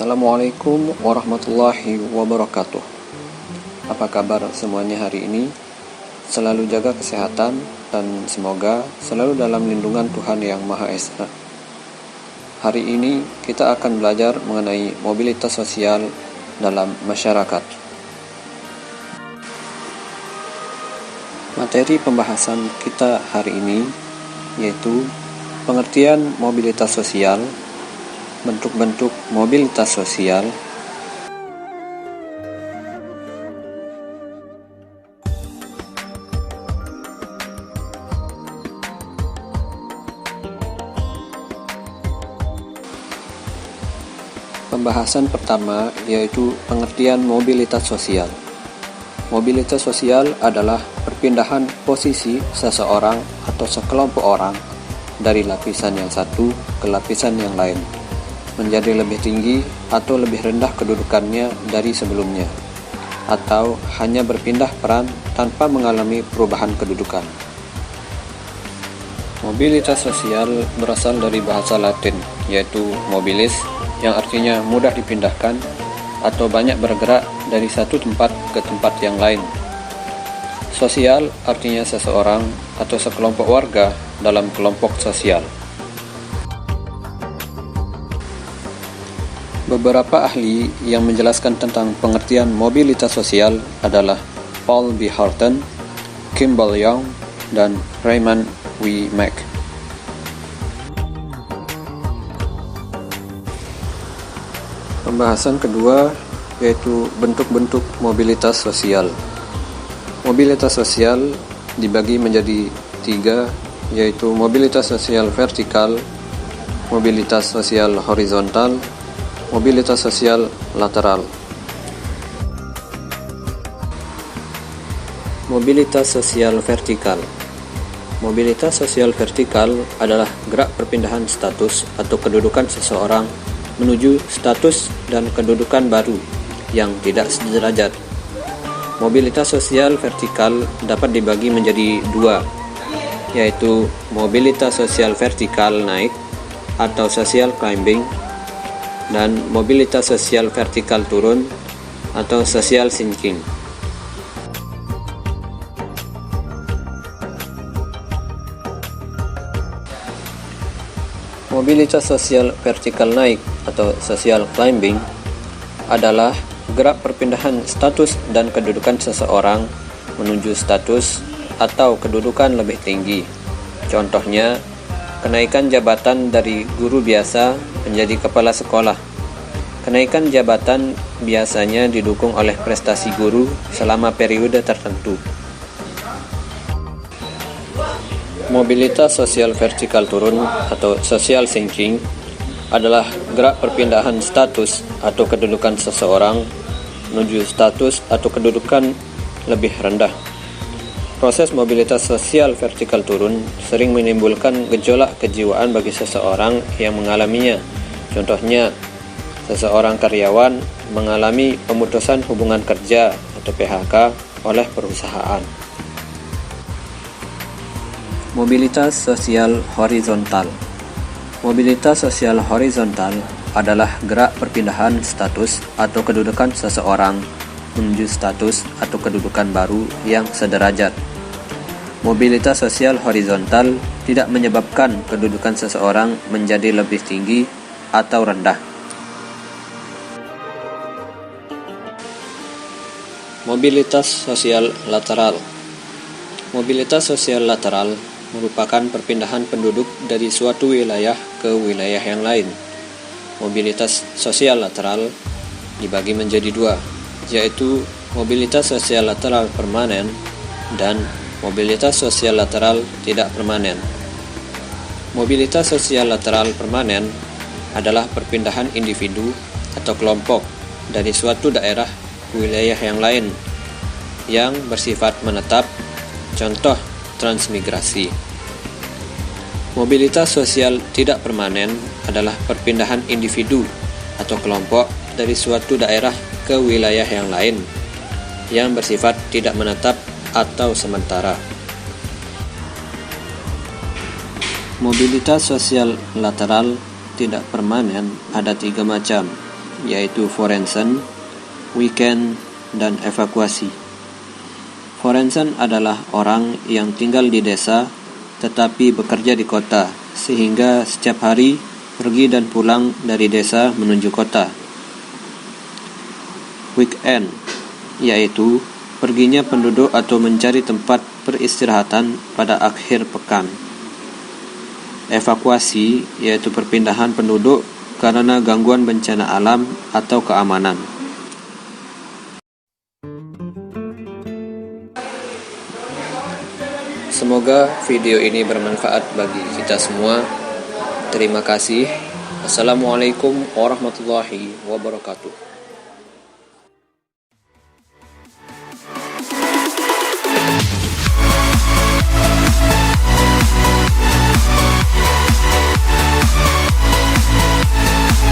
Assalamualaikum warahmatullahi wabarakatuh. Apa kabar semuanya hari ini? Selalu jaga kesehatan dan semoga selalu dalam lindungan Tuhan Yang Maha Esa. Hari ini kita akan belajar mengenai mobilitas sosial dalam masyarakat. Materi pembahasan kita hari ini yaitu pengertian mobilitas sosial, bentuk-bentuk mobilitas sosial, pembahasan pertama yaitu pengertian mobilitas sosial. Mobilitas sosial adalah perpindahan posisi seseorang atau sekelompok orang dari lapisan yang satu ke lapisan yang lain, menjadi lebih tinggi atau lebih rendah kedudukannya dari sebelumnya, atau hanya berpindah peran tanpa mengalami perubahan kedudukan. Mobilitas sosial berasal dari bahasa Latin, yaitu mobilis, yang artinya mudah dipindahkan atau banyak bergerak dari satu tempat ke tempat yang lain. Sosial artinya seseorang atau sekelompok warga dalam kelompok sosial. Beberapa ahli yang menjelaskan tentang pengertian mobilitas sosial adalah Paul B. Horton, Kimball Young, dan Raymond W. Mack. Pembahasan kedua yaitu bentuk-bentuk mobilitas sosial. Mobilitas sosial dibagi menjadi 3, yaitu mobilitas sosial vertikal, mobilitas sosial horizontal, mobilitas sosial lateral. Mobilitas sosial vertikal. Mobilitas sosial vertikal adalah gerak perpindahan status atau kedudukan seseorang menuju status dan kedudukan baru yang tidak sederajat. Mobilitas sosial vertikal dapat dibagi menjadi 2, yaitu mobilitas sosial vertikal naik atau social climbing, dan mobilitas sosial vertikal turun atau social sinking. Mobilitas sosial vertikal naik atau social climbing adalah gerak perpindahan status dan kedudukan seseorang menuju status atau kedudukan lebih tinggi. Contohnya, kenaikan jabatan dari guru biasa menjadi kepala sekolah. Kenaikan jabatan biasanya didukung oleh prestasi guru selama periode tertentu. Mobilitas sosial vertikal turun atau social sinking adalah gerak perpindahan status atau kedudukan seseorang menuju status atau kedudukan lebih rendah. Proses mobilitas sosial vertikal turun sering menimbulkan gejolak kejiwaan bagi seseorang yang mengalaminya. Contohnya, seseorang karyawan mengalami pemutusan hubungan kerja atau PHK oleh perusahaan. Mobilitas sosial horizontal. Mobilitas sosial horizontal adalah gerak perpindahan status atau kedudukan seseorang menuju status atau kedudukan baru yang sederajat. Mobilitas sosial horizontal tidak menyebabkan kedudukan seseorang menjadi lebih tinggi atau rendah. Mobilitas sosial lateral. Mobilitas sosial lateral merupakan perpindahan penduduk dari suatu wilayah ke wilayah yang lain. Mobilitas sosial lateral dibagi menjadi 2, yaitu mobilitas sosial lateral permanen dan mobilitas sosial lateral tidak permanen. Mobilitas sosial lateral permanen adalah perpindahan individu atau kelompok dari suatu daerah ke wilayah yang lain yang bersifat menetap, contoh transmigrasi. Mobilitas sosial tidak permanen adalah perpindahan individu atau kelompok dari suatu daerah ke wilayah yang lain yang bersifat tidak menetap atau sementara. Mobilitas sosial lateral tidak permanen ada 3 macam, yaitu forensen, weekend, dan evakuasi. Forensen adalah orang yang tinggal di desa tetapi bekerja di kota, sehingga setiap hari pergi dan pulang dari desa menuju kota. Weekend, yaitu perginya penduduk atau mencari tempat peristirahatan pada akhir pekan. Evakuasi, yaitu perpindahan penduduk karena gangguan bencana alam atau keamanan. Semoga video ini bermanfaat bagi kita semua. Terima kasih. Assalamualaikum warahmatullahi wabarakatuh.